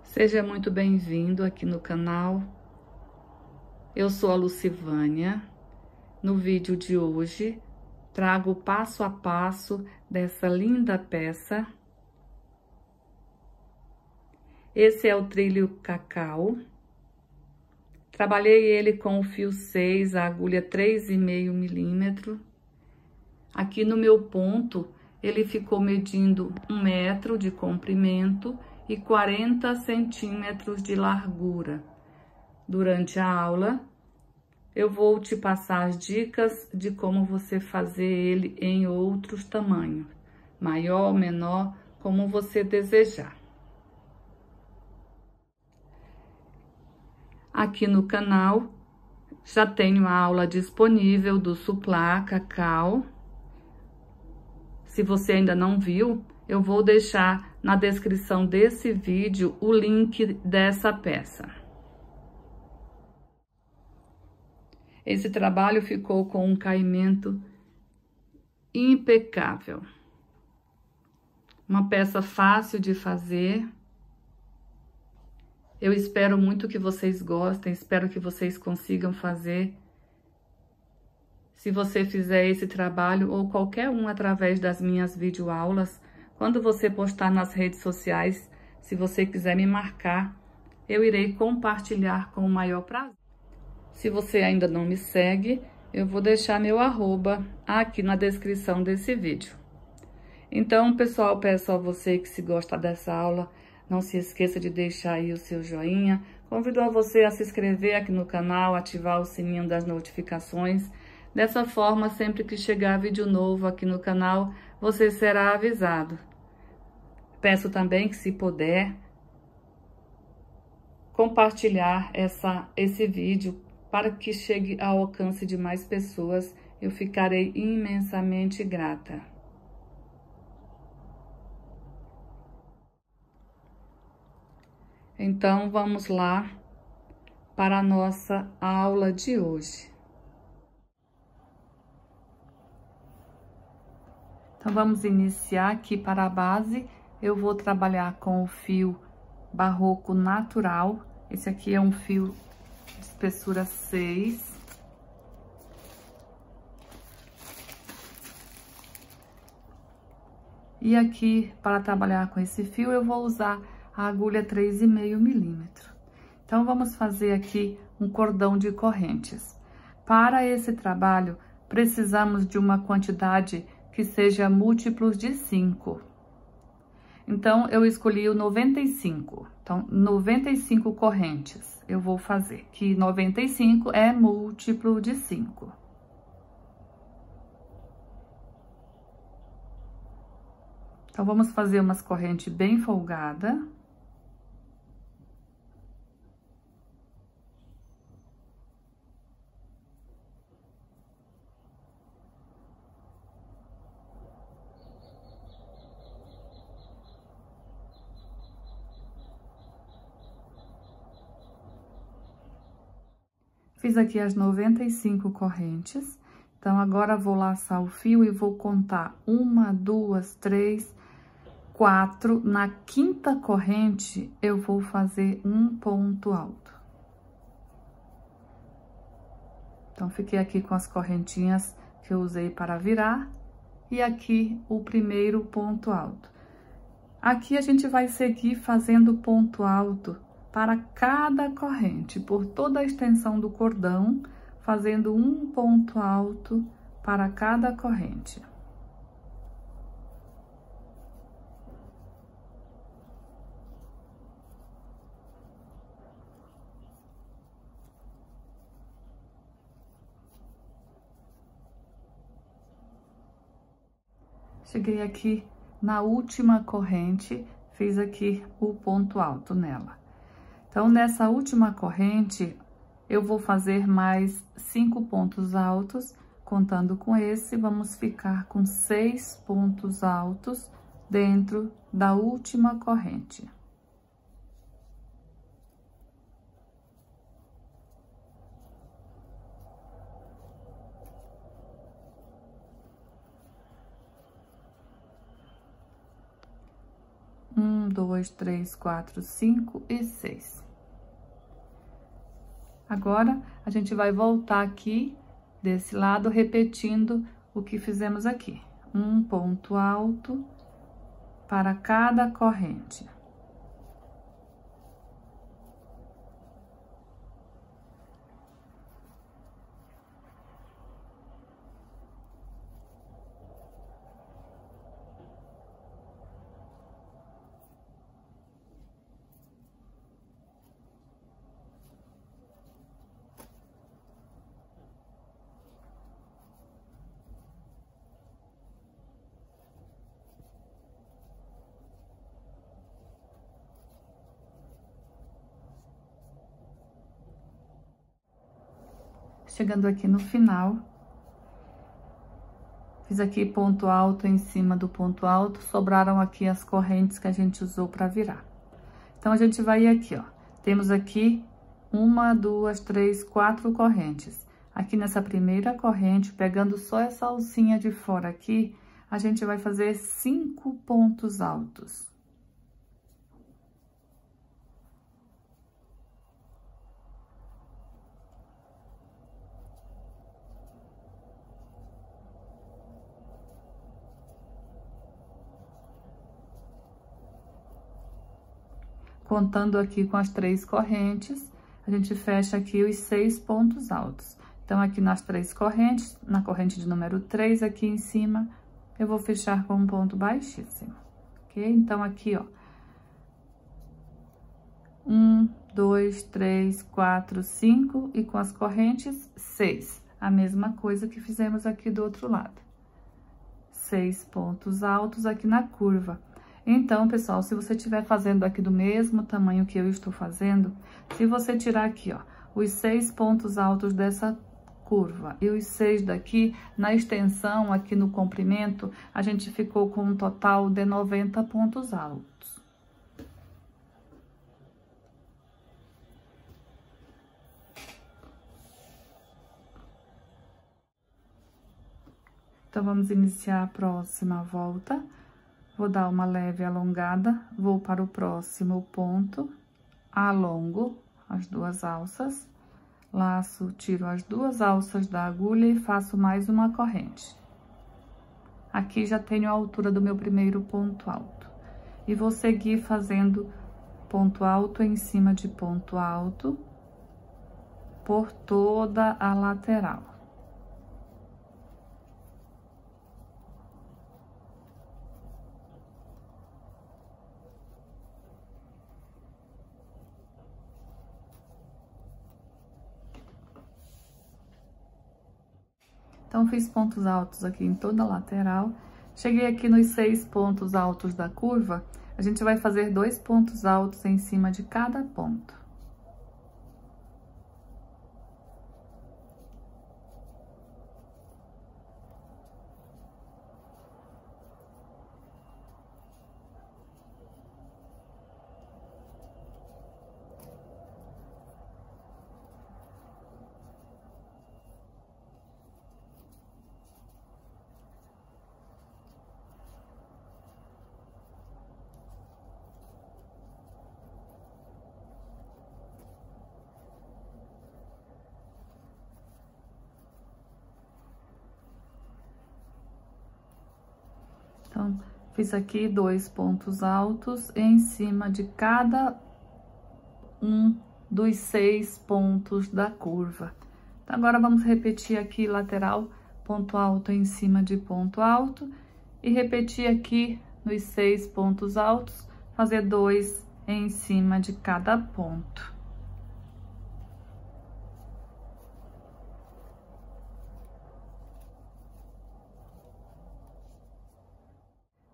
Seja muito bem-vindo aqui no canal. Eu sou a Lucivânia. No vídeo de hoje, trago o passo a passo dessa linda peça. Esse é o trilho cacau. Trabalhei ele com o fio 6, a agulha 3,5 milímetro. Aqui no meu ponto, ele ficou medindo 1 metro de comprimento e 40 centímetros de largura. Durante a aula, eu vou te passar as dicas de como você fazer ele em outros tamanhos, maior, menor, como você desejar. Aqui no canal, já tenho a aula disponível do Suplá Cacau. Se você ainda não viu, eu vou deixar na descrição desse vídeo o link dessa peça. Esse trabalho ficou com um caimento impecável. Uma peça fácil de fazer. Eu espero muito que vocês gostem, espero que vocês consigam fazer. Se você fizer esse trabalho ou qualquer um através das minhas videoaulas, quando você postar nas redes sociais, se você quiser me marcar, eu irei compartilhar com o maior prazer. Se você ainda não me segue, eu vou deixar meu arroba aqui na descrição desse vídeo. Então, pessoal, peço a você que se gosta dessa aula, não se esqueça de deixar aí o seu joinha. Convido a você a se inscrever aqui no canal, ativar o sininho das notificações. Dessa forma, sempre que chegar vídeo novo aqui no canal, você será avisado. Peço também que, se puder, compartilhar esse vídeo para que chegue ao alcance de mais pessoas. Eu ficarei imensamente grata. Então, vamos lá para a nossa aula de hoje. Então, vamos iniciar aqui para a base. Eu vou trabalhar com o fio barroco natural. Esse aqui é um fio de espessura 6. E aqui, para trabalhar com esse fio, eu vou usar a agulha 3,5 milímetro. Então, vamos fazer aqui um cordão de correntes. Para esse trabalho, precisamos de uma quantidade que seja múltiplos de 5. Então, eu escolhi o 95. Então, 95 correntes eu vou fazer, que 95 é múltiplo de 5. Então, vamos fazer umas correntes bem folgadas. Fiz aqui as 95 correntes, então agora vou laçar o fio e vou contar 1, 2, 3, 4. Na quinta corrente, eu vou fazer um ponto alto. Então, fiquei aqui com as correntinhas que eu usei para virar e aqui o primeiro ponto alto. Aqui a gente vai seguir fazendo ponto alto para cada corrente, por toda a extensão do cordão, fazendo um ponto alto para cada corrente. Cheguei aqui na última corrente, fiz aqui o ponto alto nela. Então, nessa última corrente, eu vou fazer mais 5 pontos altos. Contando com esse, vamos ficar com 6 pontos altos dentro da última corrente. 2, 3, 4, 5 e 6. Agora, a gente vai voltar aqui desse lado, repetindo o que fizemos aqui. Um ponto alto para cada corrente. Chegando aqui no final, fiz aqui ponto alto em cima do ponto alto, sobraram aqui as correntes que a gente usou para virar. Então, a gente vai aqui, ó, temos aqui 1, 2, 3, 4 correntes. Aqui nessa primeira corrente, pegando só essa alcinha de fora aqui, a gente vai fazer 5 pontos altos. Contando aqui com as 3 correntes, a gente fecha aqui os 6 pontos altos. Então, aqui nas 3 correntes, na corrente de número 3, aqui em cima, eu vou fechar com um ponto baixíssimo, ok? Então, aqui, ó, 1, 2, 3, 4, 5, e com as correntes, 6. A mesma coisa que fizemos aqui do outro lado. 6 pontos altos aqui na curva. Então, pessoal, se você estiver fazendo aqui do mesmo tamanho que eu estou fazendo, se você tirar aqui, ó, os 6 pontos altos dessa curva e os 6 daqui, na extensão, aqui no comprimento, a gente ficou com um total de 90 pontos altos. Então, vamos iniciar a próxima volta. Vou dar uma leve alongada, vou para o próximo ponto, alongo as 2 alças, laço, tiro as 2 alças da agulha e faço mais uma corrente. Aqui já tenho a altura do meu primeiro ponto alto. E vou seguir fazendo ponto alto em cima de ponto alto por toda a lateral. Então, fiz pontos altos aqui em toda a lateral. Cheguei aqui nos 6 pontos altos da curva, a gente vai fazer 2 pontos altos em cima de cada ponto. Então, fiz aqui 2 pontos altos em cima de cada um dos 6 pontos da curva. Então, agora, vamos repetir aqui lateral, ponto alto em cima de ponto alto, e repetir aqui nos 6 pontos altos, fazer 2 em cima de cada ponto.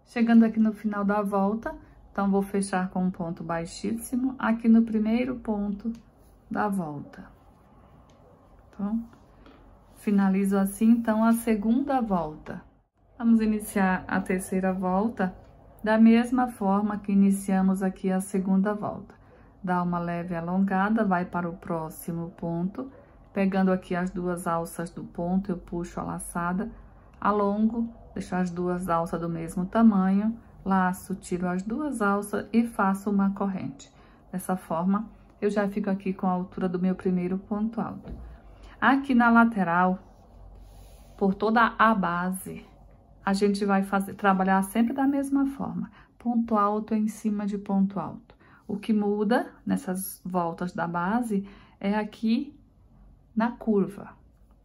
Chegando aqui no final da volta, então, vou fechar com um ponto baixíssimo aqui no primeiro ponto da volta. Então, finalizo assim, então, a segunda volta. Vamos iniciar a terceira volta da mesma forma que iniciamos aqui a segunda volta. Dá uma leve alongada, vai para o próximo ponto, pegando aqui as 2 alças do ponto, eu puxo a laçada, alongo, deixo as 2 alças do mesmo tamanho, laço, tiro as 2 alças e faço uma corrente. Dessa forma, eu já fico aqui com a altura do meu primeiro ponto alto. Aqui na lateral, por toda a base, a gente vai trabalhar sempre da mesma forma. Ponto alto em cima de ponto alto. O que muda nessas voltas da base é aqui na curva.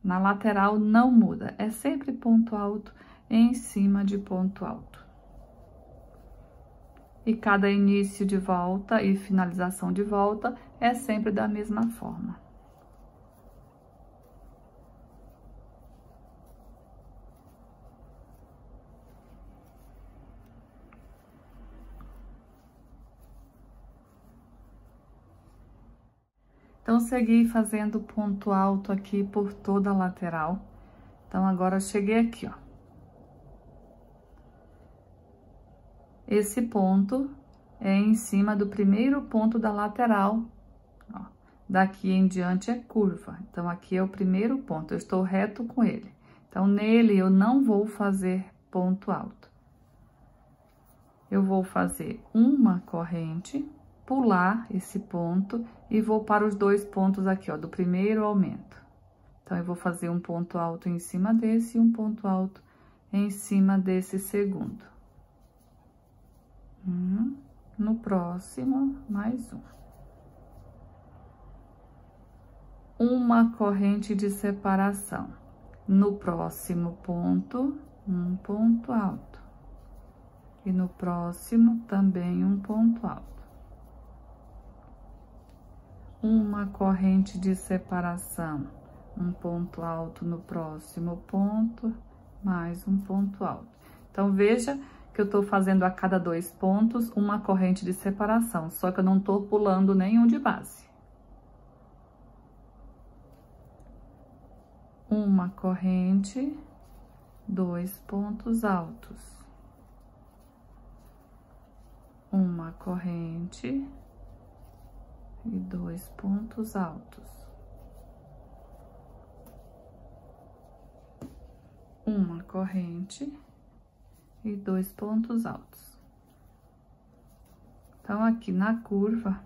Na lateral não muda, é sempre ponto alto em cima de ponto alto. E cada início de volta e finalização de volta é sempre da mesma forma. Então, segui fazendo ponto alto aqui por toda a lateral. Então, agora eu cheguei aqui, ó. Esse ponto é em cima do primeiro ponto da lateral, ó. Daqui em diante é curva. Então, aqui é o primeiro ponto, eu estou reto com ele. Então, nele eu não vou fazer ponto alto. Eu vou fazer uma corrente, pular esse ponto e vou para os 2 pontos aqui, ó, do primeiro aumento. Então, eu vou fazer um ponto alto em cima desse e um ponto alto em cima desse segundo. No próximo, mais um. Uma corrente de separação. No próximo ponto, um ponto alto. E no próximo, também um ponto alto. Uma corrente de separação, um ponto alto no próximo ponto, mais um ponto alto. Então, veja que eu tô fazendo a cada 2 pontos uma corrente de separação, só que eu não tô pulando nenhum de base. Uma corrente, 2 pontos altos. Uma corrente e 2 pontos altos. Uma corrente e 2 pontos altos. Então, aqui na curva,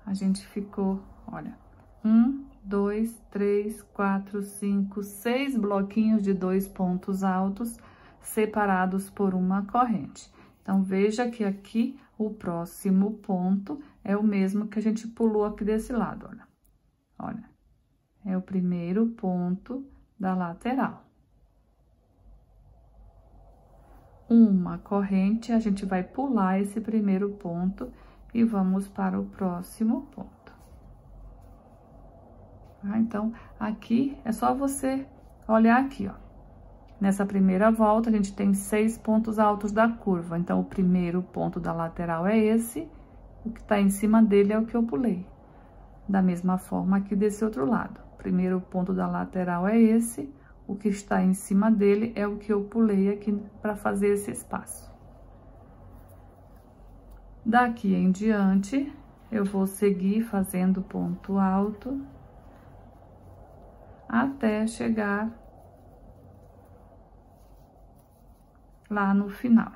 a gente ficou, olha, 1, 2, 3, 4, 5, 6 bloquinhos de 2 pontos altos separados por uma corrente. Então, veja que aqui o próximo ponto é o mesmo que a gente pulou aqui desse lado, olha. Olha, é o primeiro ponto da lateral. Uma corrente, a gente vai pular esse primeiro ponto e vamos para o próximo ponto. Tá? Então, aqui é só você olhar aqui, ó. Nessa primeira volta, a gente tem 6 pontos altos da curva. Então, o primeiro ponto da lateral é esse, o que tá em cima dele é o que eu pulei. Da mesma forma aqui desse outro lado. O primeiro ponto da lateral é esse, o que está em cima dele é o que eu pulei aqui para fazer esse espaço. Daqui em diante, eu vou seguir fazendo ponto alto até chegar lá no final.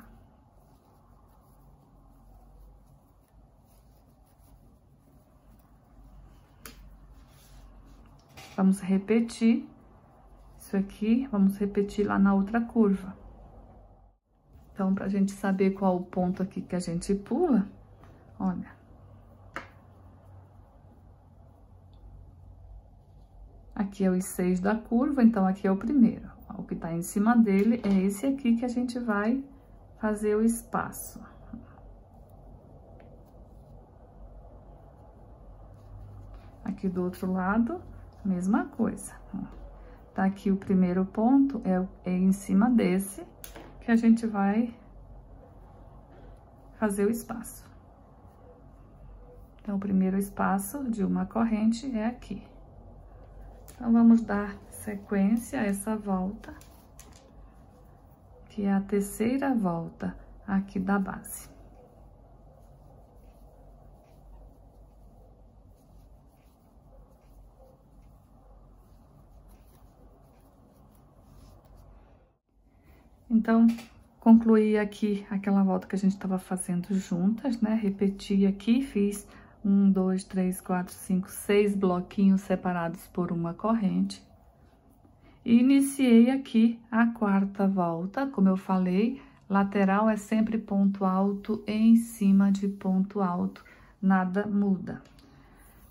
Vamos repetir isso aqui, vamos repetir lá na outra curva. Então, pra gente saber qual o ponto aqui que a gente pula, olha. Aqui é os 6 da curva, então aqui é o primeiro. O que tá em cima dele é esse aqui que a gente vai fazer o espaço. Aqui do outro lado, mesma coisa. Tá aqui o primeiro ponto, é em cima desse que a gente vai fazer o espaço. Então, o primeiro espaço de uma corrente é aqui. Então, vamos dar sequência a essa volta, que é a terceira volta aqui da base. Então, concluí aqui aquela volta que a gente estava fazendo juntas, né? Repeti aqui, fiz 1, 2, 3, 4, 5, 6 bloquinhos separados por uma corrente. E iniciei aqui a quarta volta, como eu falei, lateral é sempre ponto alto em cima de ponto alto, nada muda.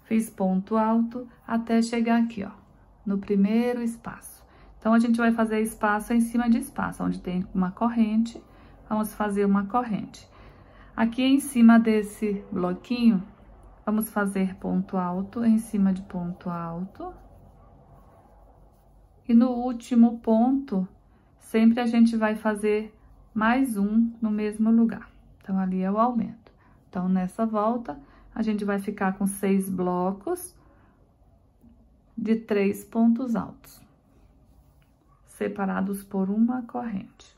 Fiz ponto alto até chegar aqui, ó, no primeiro espaço. Então, a gente vai fazer espaço em cima de espaço, onde tem uma corrente, vamos fazer uma corrente. Aqui em cima desse bloquinho, vamos fazer ponto alto em cima de ponto alto. E no último ponto, sempre a gente vai fazer mais um no mesmo lugar. Então, ali é o aumento. Então, nessa volta, a gente vai ficar com 6 blocos de 3 pontos altos, separados por uma corrente.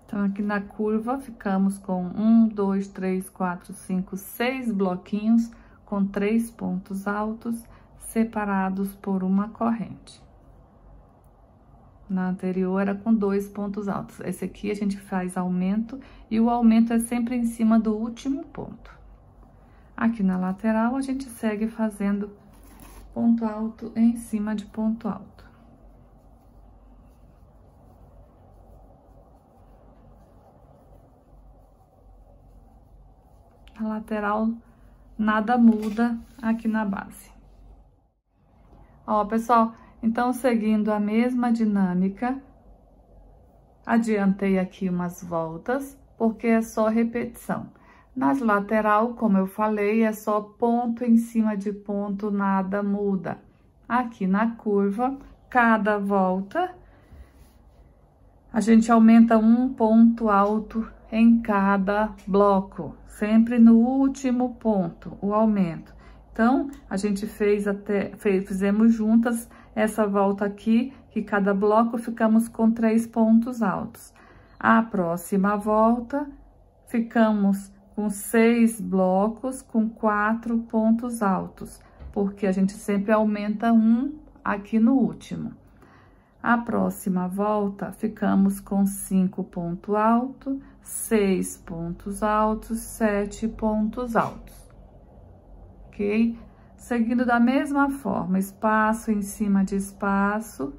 Então, aqui na curva, ficamos com 1, 2, 3, 4, 5, 6 bloquinhos com 3 pontos altos separados por uma corrente. Na anterior era com 2 pontos altos. Esse aqui a gente faz aumento e o aumento é sempre em cima do último ponto. Aqui na lateral, a gente segue fazendo ponto alto em cima de ponto alto. A lateral, nada muda aqui na base. Ó, pessoal, então, seguindo a mesma dinâmica, adiantei aqui umas voltas, porque é só repetição. Nas lateral, como eu falei, é só ponto em cima de ponto, nada muda. Aqui na curva, cada volta, a gente aumenta um ponto alto em cada bloco, sempre no último ponto, o aumento. Então, a gente fizemos juntas essa volta aqui, que cada bloco ficamos com 3 pontos altos. A próxima volta, ficamos com 6 blocos com 4 pontos altos, porque a gente sempre aumenta um aqui no último. A próxima volta, ficamos com 5 pontos altos, 6 pontos altos, 7 pontos altos, ok? Seguindo da mesma forma, espaço em cima de espaço,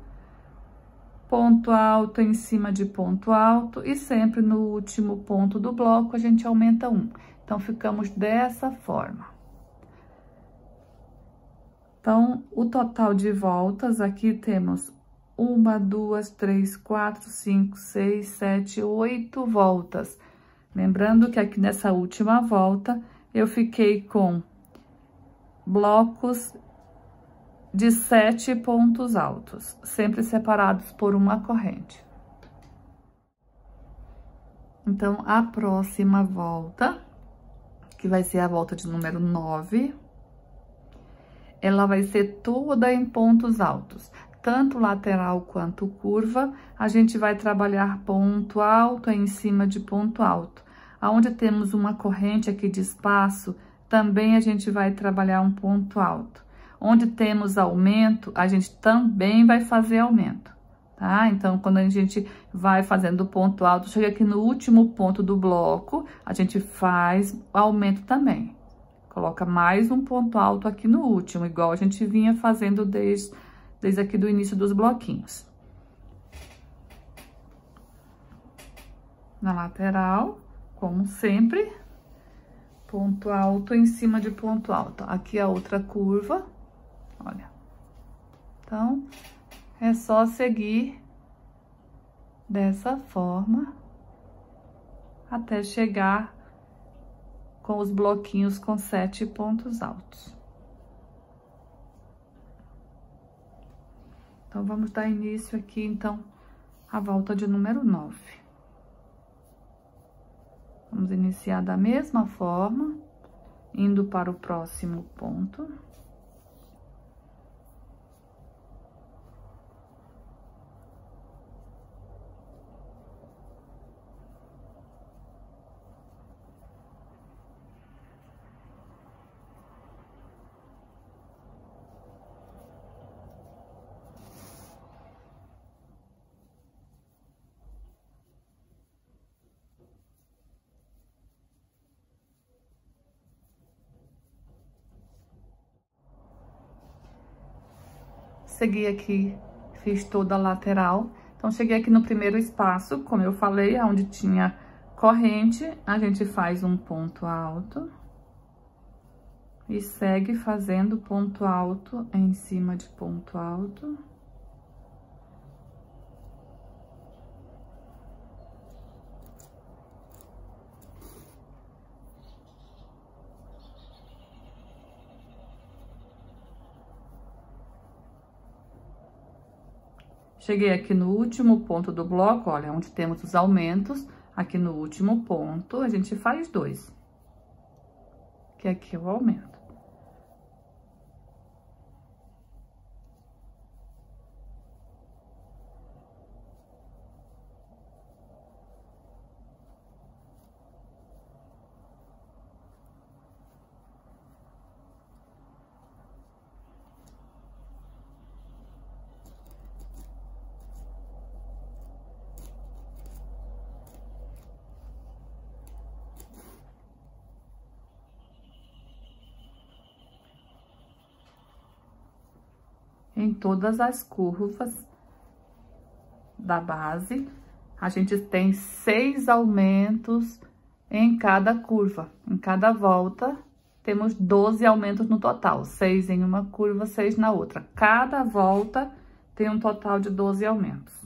ponto alto em cima de ponto alto e sempre no último ponto do bloco a gente aumenta um. Então, ficamos dessa forma. Então, o total de voltas aqui temos 1, 2, 3, 4, 5, 6, 7, 8 voltas. Lembrando que aqui nessa última volta, eu fiquei com blocos de 7 pontos altos, sempre separados por uma corrente. Então, a próxima volta, que vai ser a volta de número 9, ela vai ser toda em pontos altos. Tanto lateral quanto curva, a gente vai trabalhar ponto alto em cima de ponto alto. Aonde temos uma corrente aqui de espaço, também a gente vai trabalhar um ponto alto. Onde temos aumento, a gente também vai fazer aumento, tá? Então, quando a gente vai fazendo ponto alto, chega aqui no último ponto do bloco, a gente faz aumento também. Coloca mais um ponto alto aqui no último, igual a gente vinha fazendo desde aqui do início dos bloquinhos. Na lateral, como sempre, ponto alto em cima de ponto alto. Aqui a outra curva, olha. Então, é só seguir dessa forma até chegar com os bloquinhos com 7 pontos altos. Então, vamos dar início aqui, então, à volta de número 9. Vamos iniciar da mesma forma, indo para o próximo ponto. Segui aqui, fiz toda a lateral. Então, cheguei aqui no primeiro espaço, como eu falei, onde tinha corrente, a gente faz um ponto alto. E segue fazendo ponto alto em cima de ponto alto. Cheguei aqui no último ponto do bloco, olha, onde temos os aumentos. Aqui no último ponto, a gente faz 2. Que aqui é o aumento. Em todas as curvas da base, a gente tem 6 aumentos em cada curva. Em cada volta, temos 12 aumentos no total. 6 em uma curva, 6 na outra. Cada volta tem um total de 12 aumentos.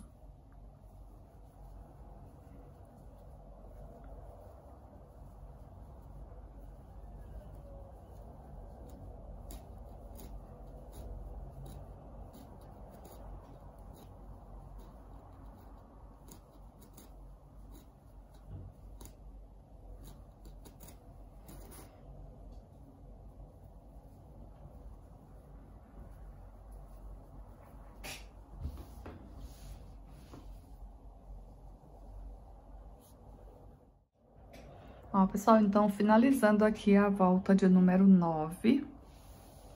Ó, pessoal, então, finalizando aqui a volta de número 9.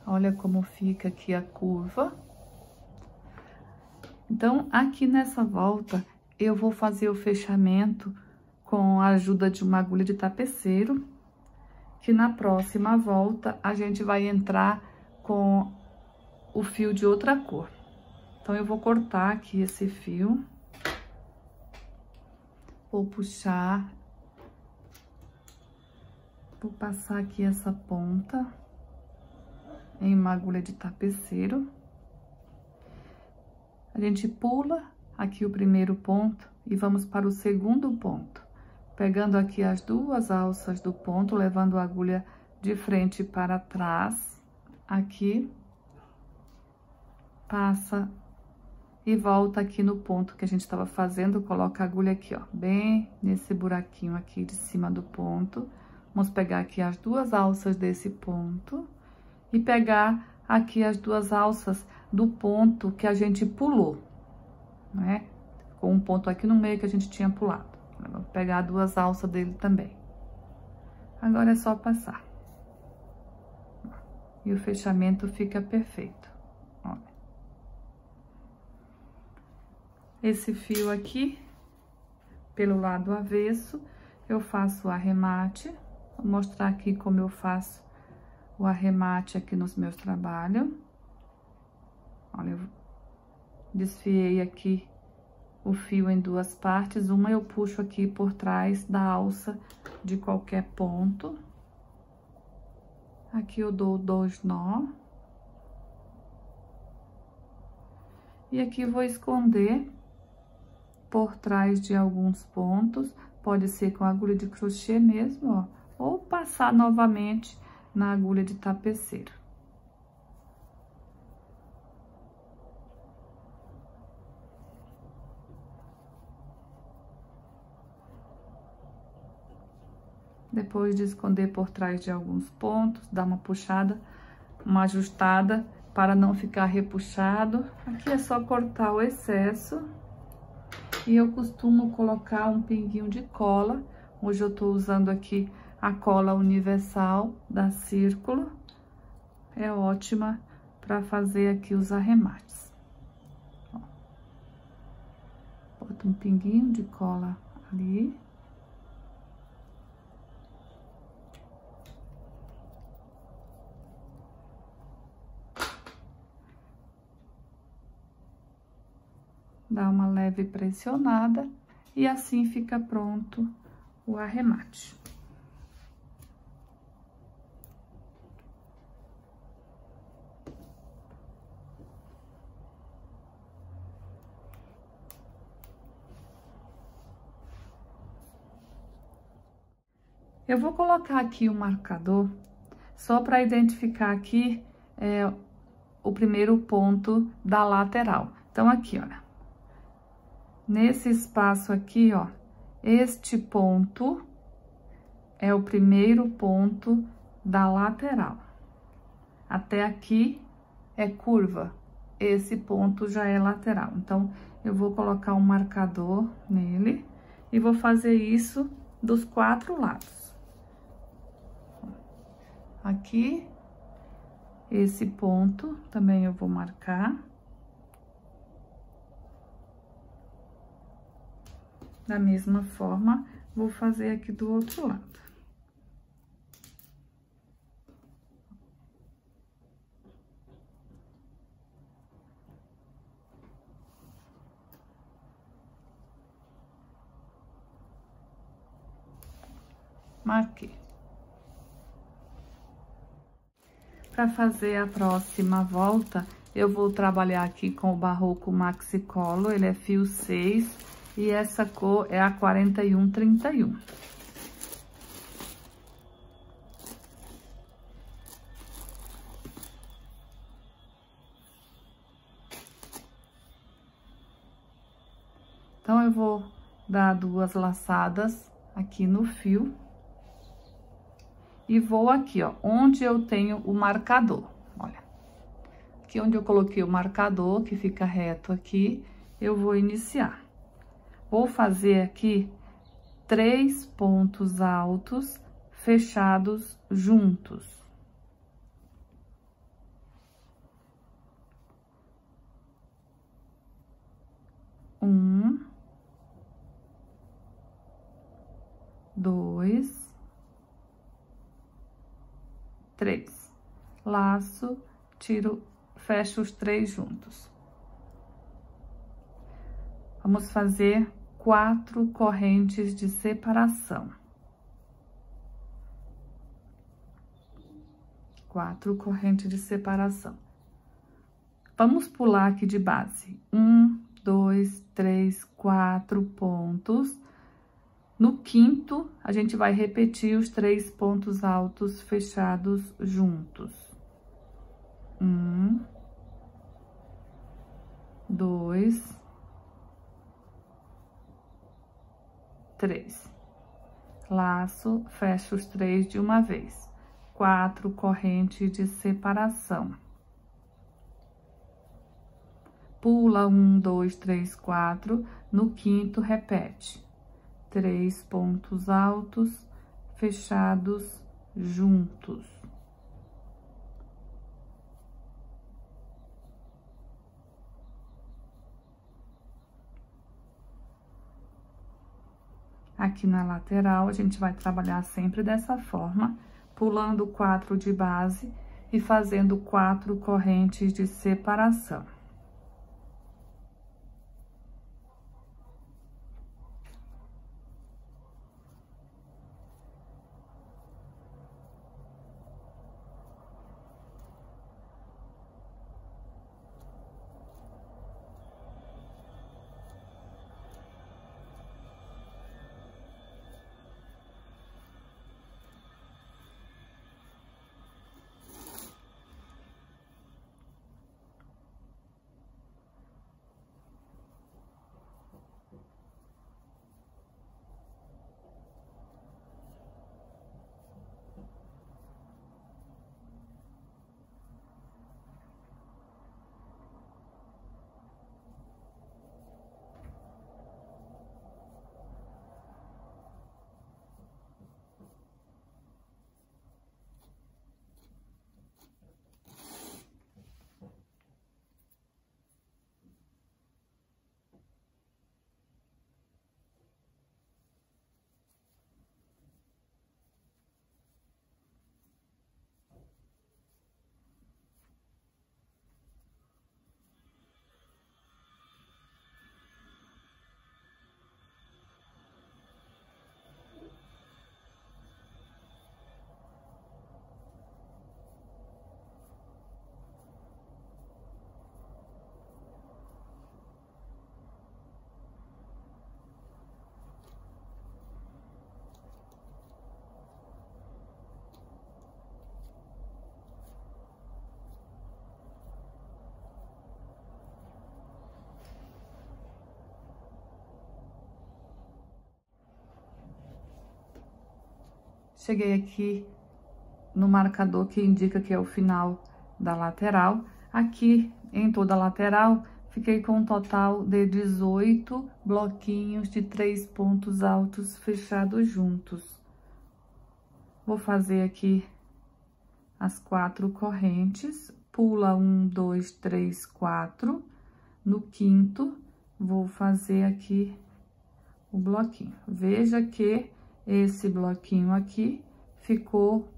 Olha como fica aqui a curva. Então, aqui nessa volta, eu vou fazer o fechamento com a ajuda de uma agulha de tapeceiro, que na próxima volta, a gente vai entrar com o fio de outra cor. Então, eu vou cortar aqui esse fio. Vou puxar. Vou passar aqui essa ponta em uma agulha de tapeceiro. A gente pula aqui o primeiro ponto e vamos para o segundo ponto. Pegando aqui as 2 alças do ponto, levando a agulha de frente para trás, aqui. Passa e volta aqui no ponto que a gente estava fazendo, coloca a agulha aqui, ó, bem nesse buraquinho aqui de cima do ponto. Vamos pegar aqui as 2 alças desse ponto e pegar aqui as 2 alças do ponto que a gente pulou, né? Com um ponto aqui no meio que a gente tinha pulado. Vou pegar 2 alças dele também. Agora é só passar. E o fechamento fica perfeito. Olha. Esse fio aqui, pelo lado avesso, eu faço o arremate. Vou mostrar aqui como eu faço o arremate aqui nos meus trabalhos. Olha, eu desfiei aqui o fio em duas partes. Uma eu puxo aqui por trás da alça de qualquer ponto. Aqui eu dou 2 nó. E aqui vou esconder por trás de alguns pontos. Pode ser com agulha de crochê mesmo, ó. Ou passar novamente na agulha de tapeceiro. Depois de esconder por trás de alguns pontos, dá uma puxada, uma ajustada para não ficar repuxado. Aqui é só cortar o excesso. E eu costumo colocar um pinguinho de cola. Hoje eu tô usando aqui a cola universal da Círculo. É ótima para fazer aqui os arremates. Ó. Bota um pinguinho de cola ali. Dá uma leve pressionada e assim fica pronto o arremate. Eu vou colocar aqui o marcador só para identificar aqui o primeiro ponto da lateral. Então, aqui, olha. Nesse espaço aqui, ó, este ponto é o primeiro ponto da lateral. Até aqui é curva, esse ponto já é lateral. Então, eu vou colocar um marcador nele e vou fazer isso dos 4 lados. Aqui, esse ponto também eu vou marcar. Da mesma forma, vou fazer aqui do outro lado. Marquei. Para fazer a próxima volta, eu vou trabalhar aqui com o Barroco Maxi Color, ele é fio 6. E essa cor é a 4131. Então, eu vou dar 2 laçadas aqui no fio. E vou aqui, ó, onde eu tenho o marcador. Olha, aqui onde eu coloquei o marcador, que fica reto aqui, eu vou iniciar. Vou fazer aqui 3 pontos altos fechados juntos. Um, 2, 3. Laço, tiro, fecho os 3 juntos. Vamos fazer 4 correntes de separação. 4 correntes de separação. Vamos pular aqui de base. 1, 2, 3, 4 pontos. No quinto, a gente vai repetir os 3 pontos altos fechados juntos. 1, 2, 3. Laço, fecha os 3 de uma vez. 4 correntes de separação. Pula 1, 2, 3, 4. No quinto, repete. 3 pontos altos, fechados juntos. Aqui na lateral, a gente vai trabalhar sempre dessa forma, pulando 4 de base e fazendo 4 correntes de separação. Cheguei aqui no marcador que indica que é o final da lateral. Aqui, em toda a lateral, fiquei com um total de 18 bloquinhos de 3 pontos altos fechados juntos. Vou fazer aqui as 4 correntes, pula 1, 2, 3, 4. No quinto, vou fazer aqui o bloquinho. Veja que esse bloquinho aqui ficou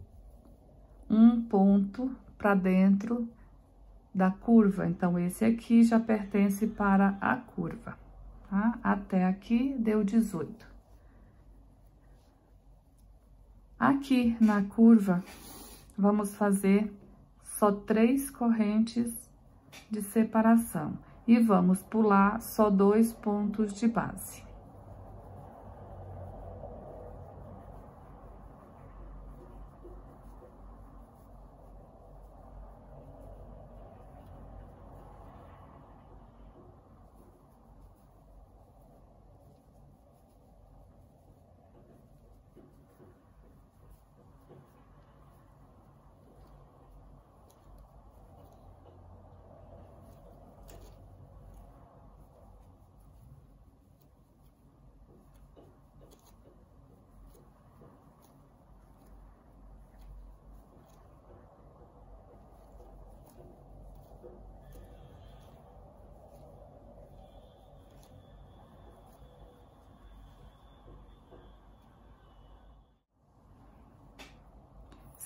um ponto para dentro da curva. Então, esse aqui já pertence para a curva, tá? Até aqui deu 18. Aqui na curva, vamos fazer só 3 correntes de separação e vamos pular só 2 pontos de base.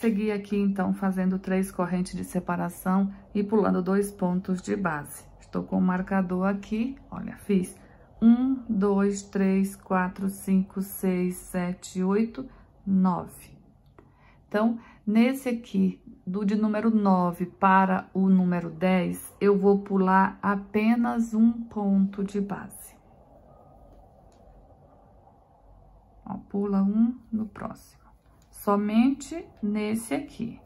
Segui aqui, então, fazendo 3 correntes de separação e pulando 2 pontos de base. Estou com o marcador aqui, olha, fiz 1, 2, 3, 4, 5, 6, 7, 8, 9. Então, nesse aqui, de número 9 para o número 10, eu vou pular apenas um ponto de base. Ó, pula um no próximo. Somente nesse aqui.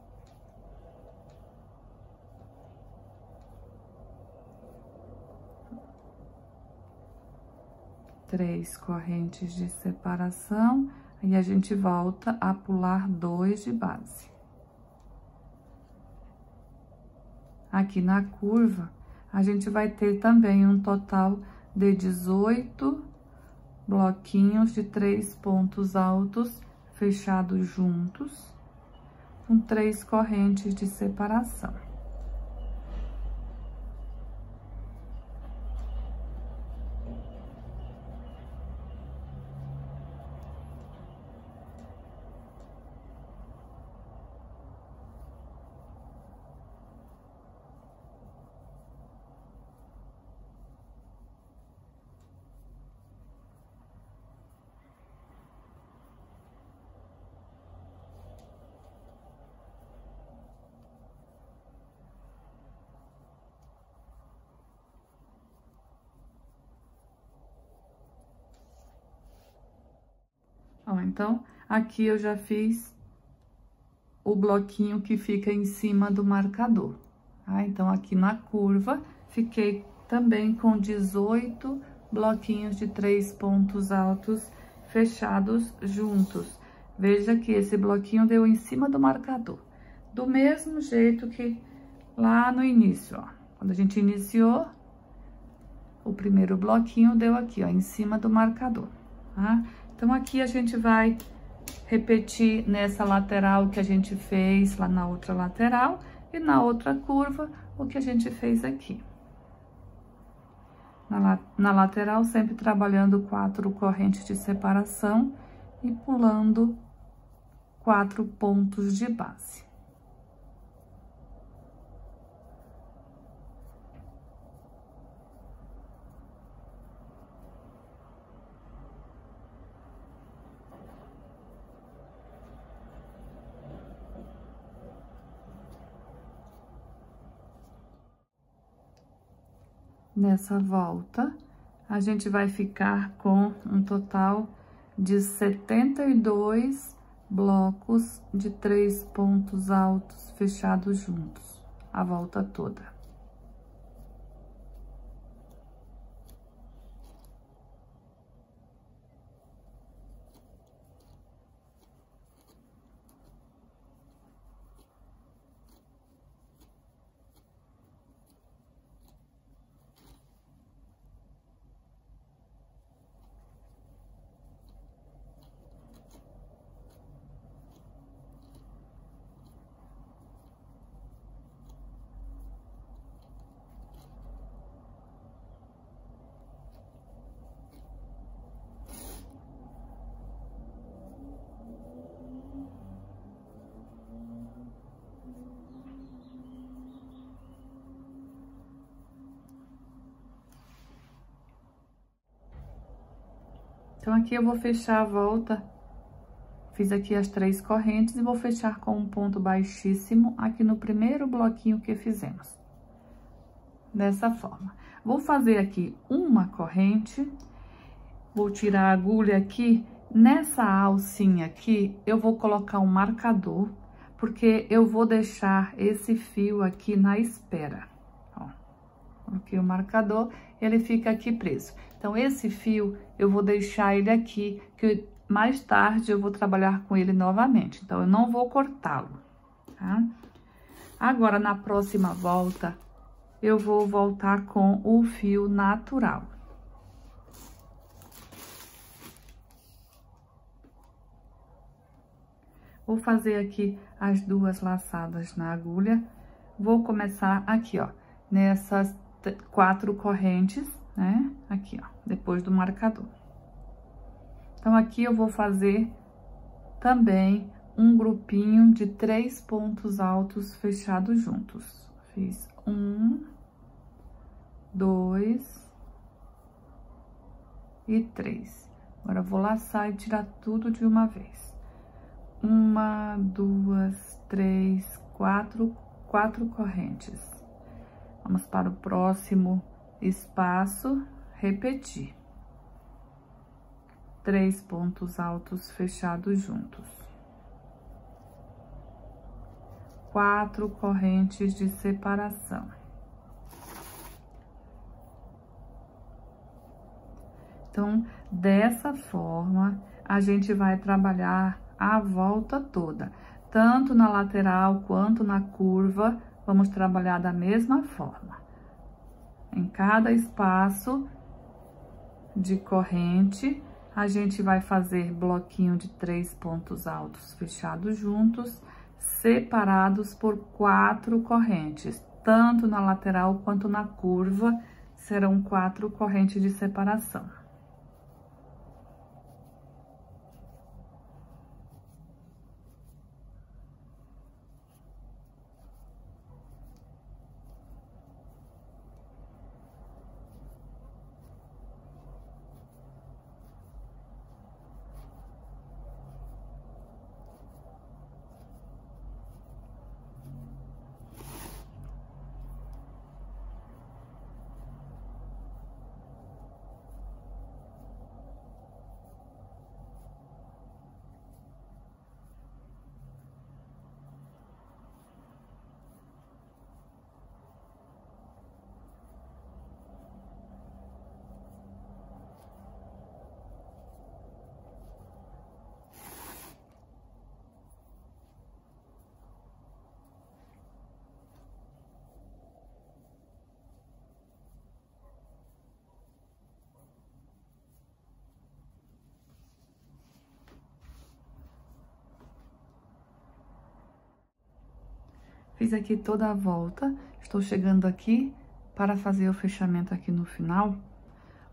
Três correntes de separação, aí a gente volta a pular 2 de base. Aqui na curva, a gente vai ter também um total de 18 bloquinhos de 3 pontos altos fechados juntos, com 3 correntes de separação. Ó, então, aqui eu já fiz o bloquinho que fica em cima do marcador, tá? Então, aqui na curva, fiquei também com 18 bloquinhos de 3 pontos altos fechados juntos. Veja que esse bloquinho deu em cima do marcador. Do mesmo jeito que lá no início, ó. Quando a gente iniciou, o primeiro bloquinho deu aqui, ó, em cima do marcador, tá? Então, aqui a gente vai repetir nessa lateral que a gente fez lá na outra lateral e na outra curva o que a gente fez aqui. Na lateral, sempre trabalhando 4 correntes de separação e pulando 4 pontos de base. Nessa volta, a gente vai ficar com um total de 72 blocos de 3 pontos altos fechados juntos, a volta toda. Então, aqui eu vou fechar a volta, fiz aqui as 3 correntes e vou fechar com um ponto baixíssimo aqui no primeiro bloquinho que fizemos. Dessa forma. Vou fazer aqui uma corrente, vou tirar a agulha aqui, nessa alcinha aqui, eu vou colocar um marcador, porque eu vou deixar esse fio aqui na espera. Ó, coloquei o marcador, ele fica aqui preso. Então, esse fio, eu vou deixar ele aqui, que mais tarde eu vou trabalhar com ele novamente. Então, eu não vou cortá-lo, tá? Agora, na próxima volta, eu vou voltar com o fio natural. Vou fazer aqui as 2 laçadas na agulha. Vou começar aqui, ó, nessas 4 correntes, né? Aqui, ó, depois do marcador. Então, aqui eu vou fazer também um grupinho de 3 pontos altos fechados juntos. Fiz 1, 2 e 3. Agora, eu vou laçar e tirar tudo de uma vez. 1, 2, 3, 4 correntes. Vamos para o próximo espaço, repetir. 3 pontos altos fechados juntos. 4 correntes de separação. Então, dessa forma, a gente vai trabalhar a volta toda. Tanto na lateral quanto na curva, vamos trabalhar da mesma forma. Em cada espaço de corrente, A gente vai fazer bloquinho de 3 pontos altos fechados juntos, separados por 4 correntes, tanto na lateral quanto na curva, serão 4 correntes de separação. Fiz aqui toda a volta, estou chegando aqui para fazer o fechamento aqui no final.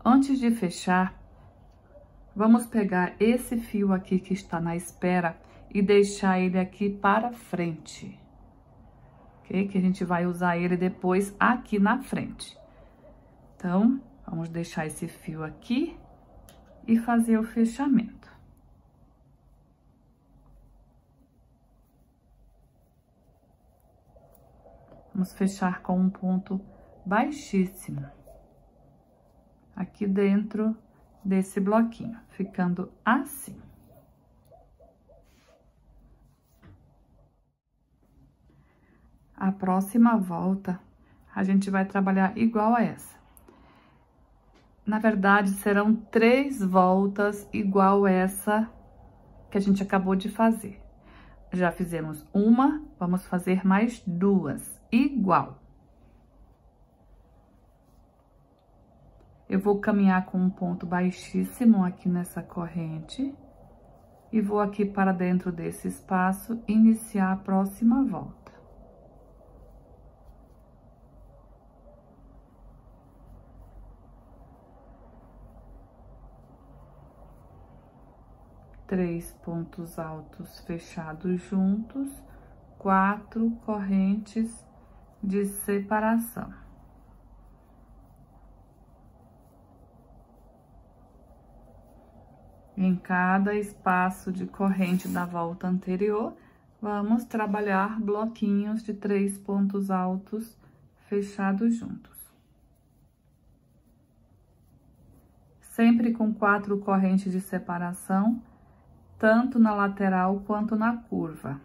Antes de fechar, vamos pegar esse fio aqui que está na espera e deixar ele aqui para frente, ok? Que a gente vai usar ele depois aqui na frente. Então, vamos deixar esse fio aqui e fazer o fechamento. Vamos fechar com um ponto baixíssimo aqui dentro desse bloquinho, ficando assim. A próxima volta, a gente vai trabalhar igual a essa. Na verdade, serão 3 voltas igual essa que a gente acabou de fazer. Já fizemos uma, vamos fazer mais 2. Igual. Eu vou caminhar com um ponto baixíssimo aqui nessa corrente e vou aqui para dentro desse espaço iniciar a próxima volta. Três pontos altos fechados juntos, 4 correntes de separação. Em cada espaço de corrente da volta anterior, vamos trabalhar bloquinhos de 3 pontos altos fechados juntos. Sempre com 4 correntes de separação, tanto na lateral quanto na curva.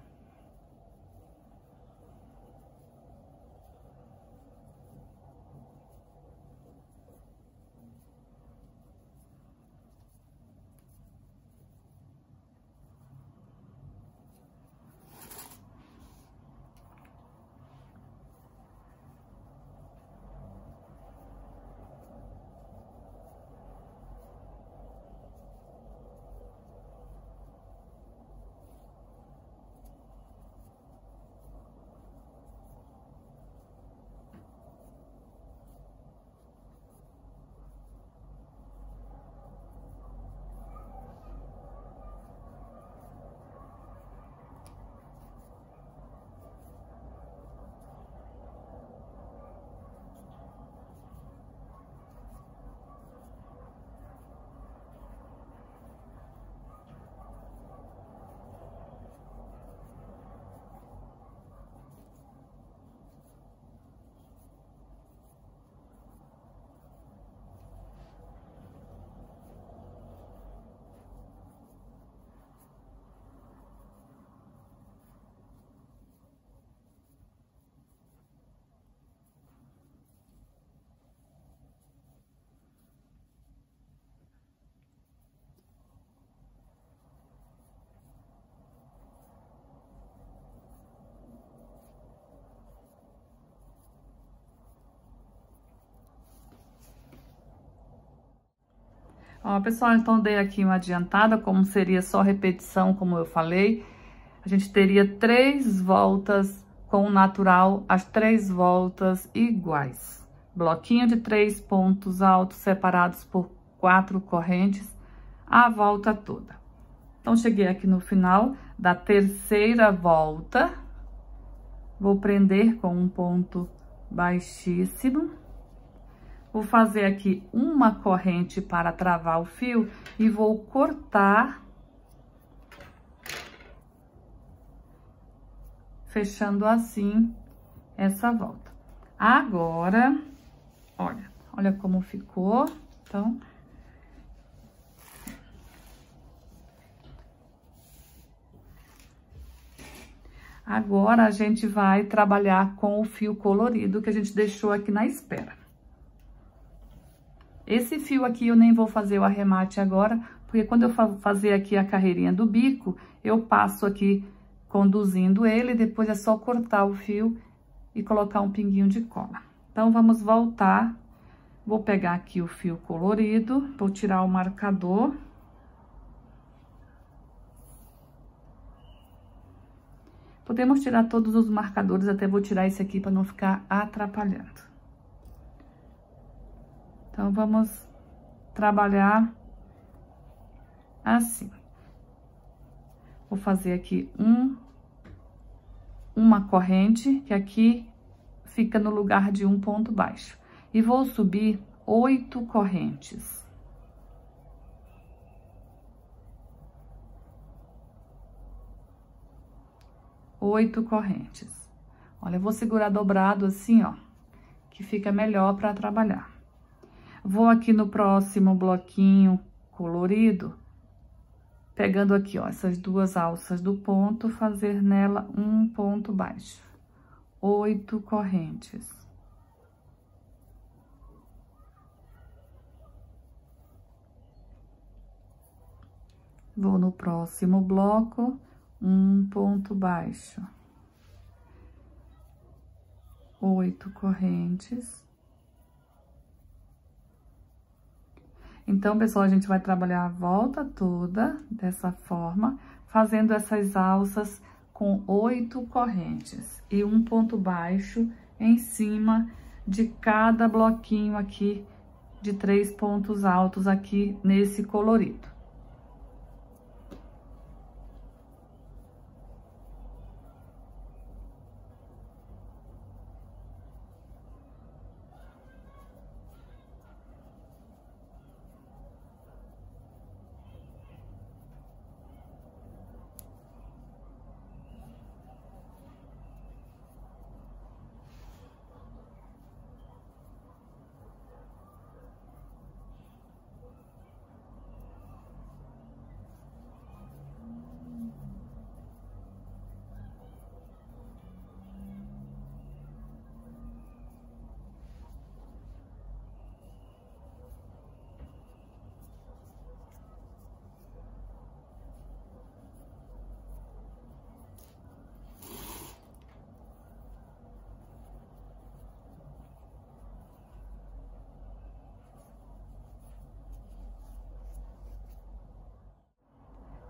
Ó, pessoal, então dei aqui uma adiantada, como seria só repetição, como eu falei. A gente teria 3 voltas com o natural, as 3 voltas iguais. Bloquinho de 3 pontos altos separados por 4 correntes, a volta toda. Então, cheguei aqui no final da terceira volta. Vou prender com um ponto baixíssimo. Vou fazer aqui uma corrente para travar o fio e vou cortar, fechando assim essa volta. Agora, olha como ficou. Então, agora a gente vai trabalhar com o fio colorido que a gente deixou aqui na espera. Esse fio aqui eu nem vou fazer o arremate agora, porque quando eu fazer aqui a carreirinha do bico, eu passo aqui conduzindo ele, depois é só cortar o fio e colocar um pinguinho de cola. Então, vamos voltar. Vou pegar aqui o fio colorido, vou tirar o marcador. Podemos tirar todos os marcadores, até vou tirar esse aqui para não ficar atrapalhando. Então, vamos trabalhar assim. Vou fazer aqui uma corrente, que aqui fica no lugar de um ponto baixo. E vou subir 8 correntes. Oito correntes. Olha, eu vou segurar dobrado assim, ó, que fica melhor para trabalhar. Vou aqui no próximo bloquinho colorido, pegando aqui, ó, essas 2 alças do ponto, fazer nela um ponto baixo. 8 correntes. Vou no próximo bloco, um ponto baixo. 8 correntes. Então, pessoal, a gente vai trabalhar a volta toda dessa forma, fazendo essas alças com 8 correntes e um ponto baixo em cima de cada bloquinho aqui de 3 pontos altos aqui nesse colorido.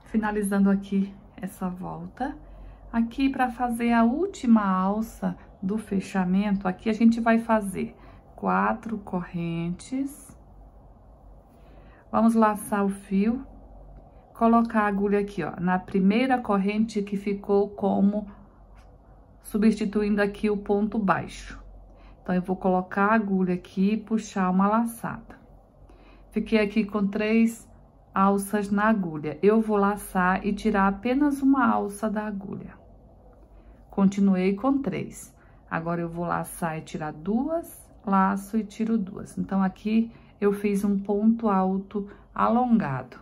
Finalizando aqui essa volta, aqui para fazer a última alça do fechamento, aqui a gente vai fazer 4 correntes. Vamos laçar o fio, colocar a agulha aqui, ó, na primeira corrente que ficou como substituindo aqui o ponto baixo. Então, eu vou colocar a agulha aqui e puxar uma laçada. Fiquei aqui com 3 alças na agulha. Eu vou laçar e tirar apenas uma alça da agulha. Continuei com 3. Agora, eu vou laçar e tirar 2, laço e tiro 2. Então, aqui eu fiz um ponto alto alongado.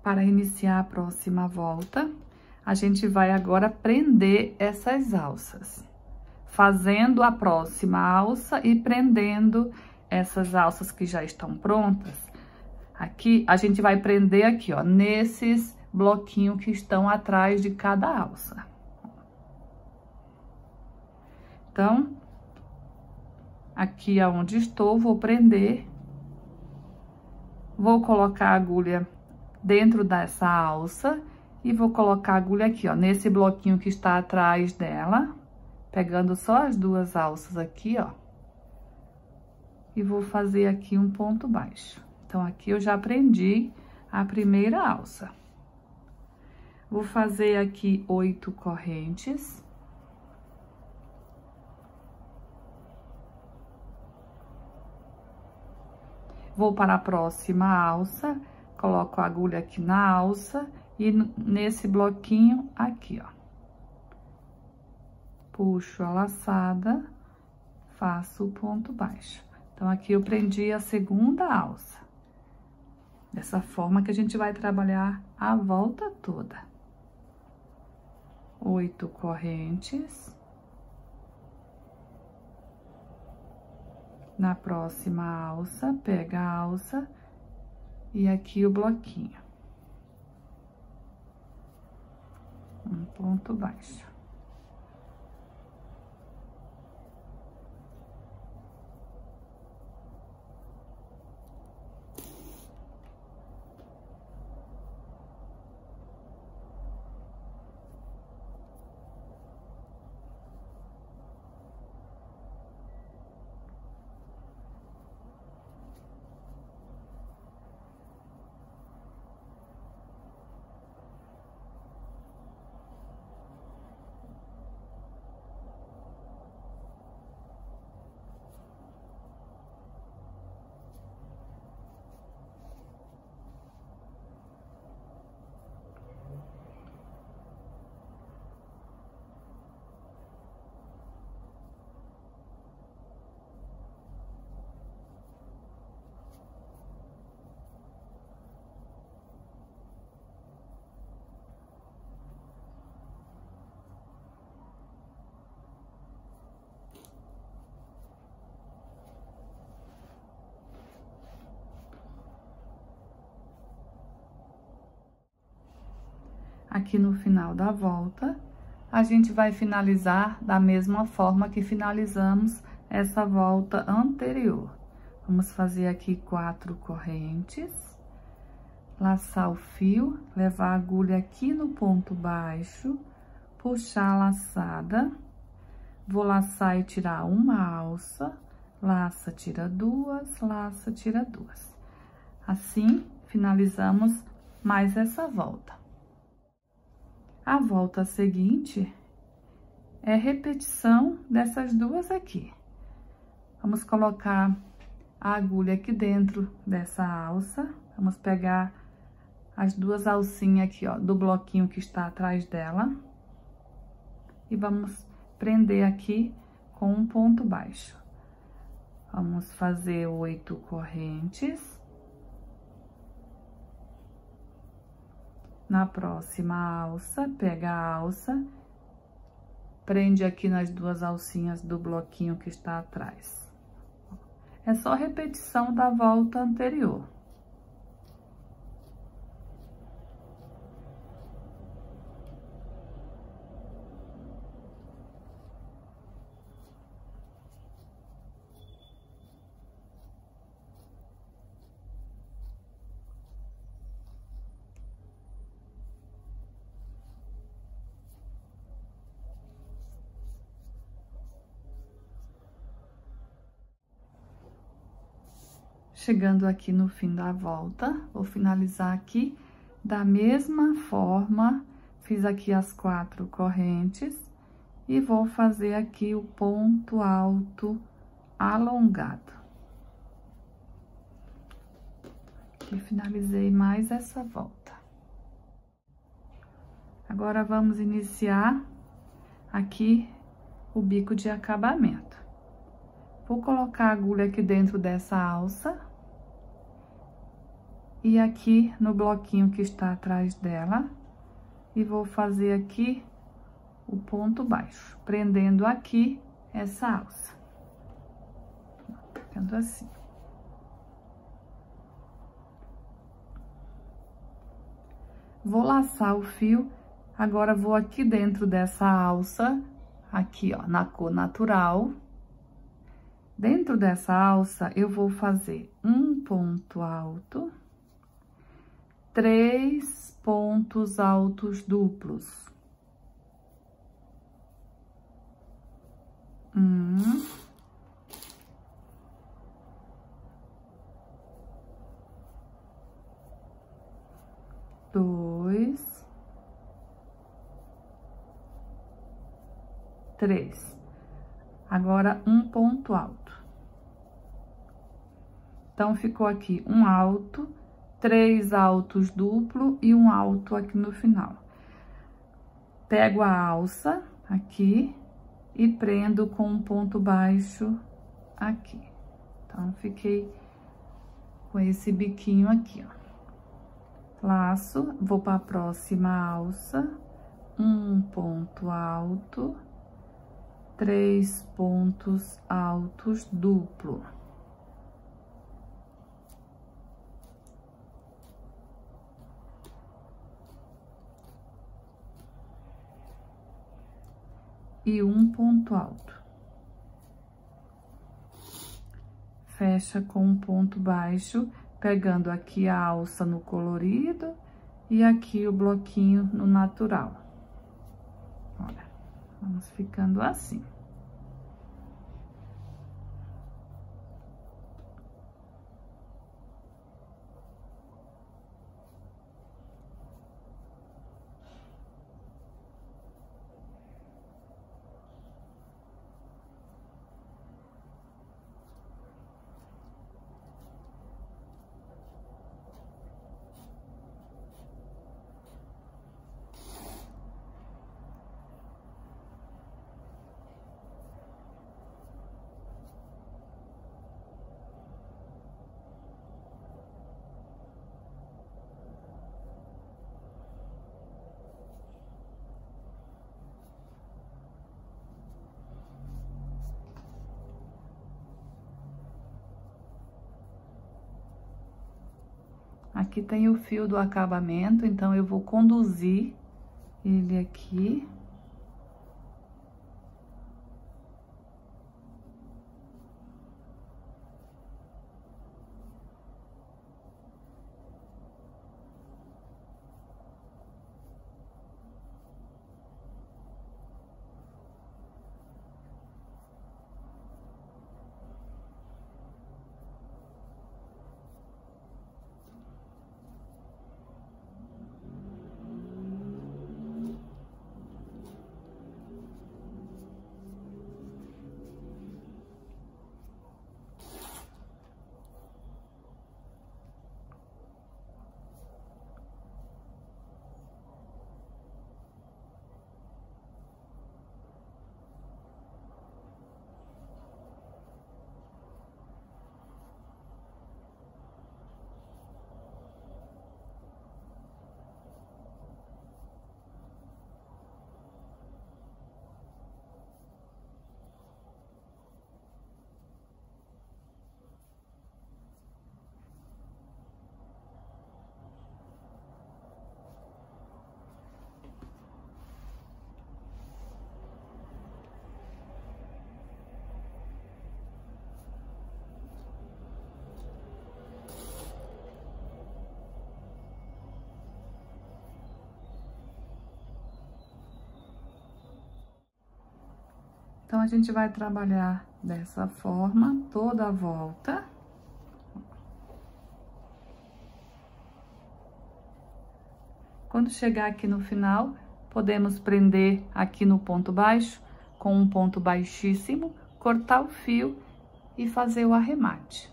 Para iniciar a próxima volta, a gente vai agora prender essas alças, fazendo a próxima alça e prendendo essas alças que já estão prontas. Aqui, a gente vai prender aqui, ó, nesses bloquinhos que estão atrás de cada alça. Então, aqui aonde estou, vou prender, vou colocar a agulha dentro dessa alça e vou colocar a agulha aqui, ó, nesse bloquinho que está atrás dela, pegando só as duas alças aqui, ó. E vou fazer aqui um ponto baixo. Então, aqui eu já prendi a primeira alça. Vou fazer aqui 8 correntes. Vou para a próxima alça, coloco a agulha aqui na alça e nesse bloquinho aqui, ó. Puxo a laçada, faço o ponto baixo. Então, aqui eu prendi a segunda alça. Dessa forma que a gente vai trabalhar a volta toda. 8 correntes. Na próxima alça, pega a alça e aqui o bloquinho. Um ponto baixo. Aqui no final da volta, a gente vai finalizar da mesma forma que finalizamos essa volta anterior. Vamos fazer aqui 4 correntes, laçar o fio, levar a agulha aqui no ponto baixo, puxar a laçada, vou laçar e tirar uma alça, laça, tira duas, laça, tira duas. Assim, finalizamos mais essa volta. A volta seguinte é repetição dessas duas aqui. Vamos colocar a agulha aqui dentro dessa alça. Vamos pegar as duas alcinhas aqui, ó, do bloquinho que está atrás dela. E vamos prender aqui com um ponto baixo. Vamos fazer 8 correntes. Na próxima alça, pega a alça, prende aqui nas duas alcinhas do bloquinho que está atrás. É só repetição da volta anterior. Chegando aqui no fim da volta, vou finalizar aqui da mesma forma, fiz aqui as 4 correntes e vou fazer aqui o ponto alto alongado. E finalizei mais essa volta. Agora, vamos iniciar aqui o bico de acabamento. Vou colocar a agulha aqui dentro dessa alça. E aqui no bloquinho que está atrás dela, e vou fazer aqui o ponto baixo, prendendo aqui essa alça. Ficando assim. Vou laçar o fio, agora vou aqui dentro dessa alça, aqui ó, na cor natural, Dentro dessa alça, eu vou fazer um ponto alto, 3 pontos altos duplos. 1, 2, 3. Agora, um ponto alto. Então, ficou aqui um alto, 3 altos duplo e um alto aqui no final. Pego a alça aqui e prendo com um ponto baixo aqui. Então, fiquei com esse biquinho aqui, ó. Laço, vou para a próxima alça, um ponto alto, 3 pontos altos duplo. E um ponto alto. Fecha com um ponto baixo, pegando aqui a alça no colorido e aqui o bloquinho no natural. Olha, vamos ficando assim. Aqui tem o fio do acabamento, então eu vou conduzir ele aqui. Então, a gente vai trabalhar dessa forma, toda a volta. Quando chegar aqui no final, podemos prender aqui no ponto baixo, com um ponto baixíssimo, cortar o fio e fazer o arremate.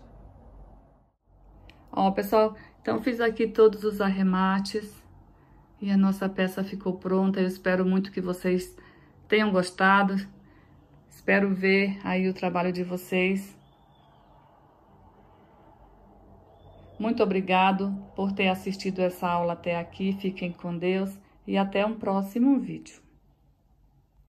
Ó, pessoal, então fiz aqui todos os arremates e a nossa peça ficou pronta. Eu espero muito que vocês tenham gostado. Espero ver aí o trabalho de vocês. Muito obrigado por ter assistido essa aula até aqui. Fiquem com Deus e até um próximo vídeo.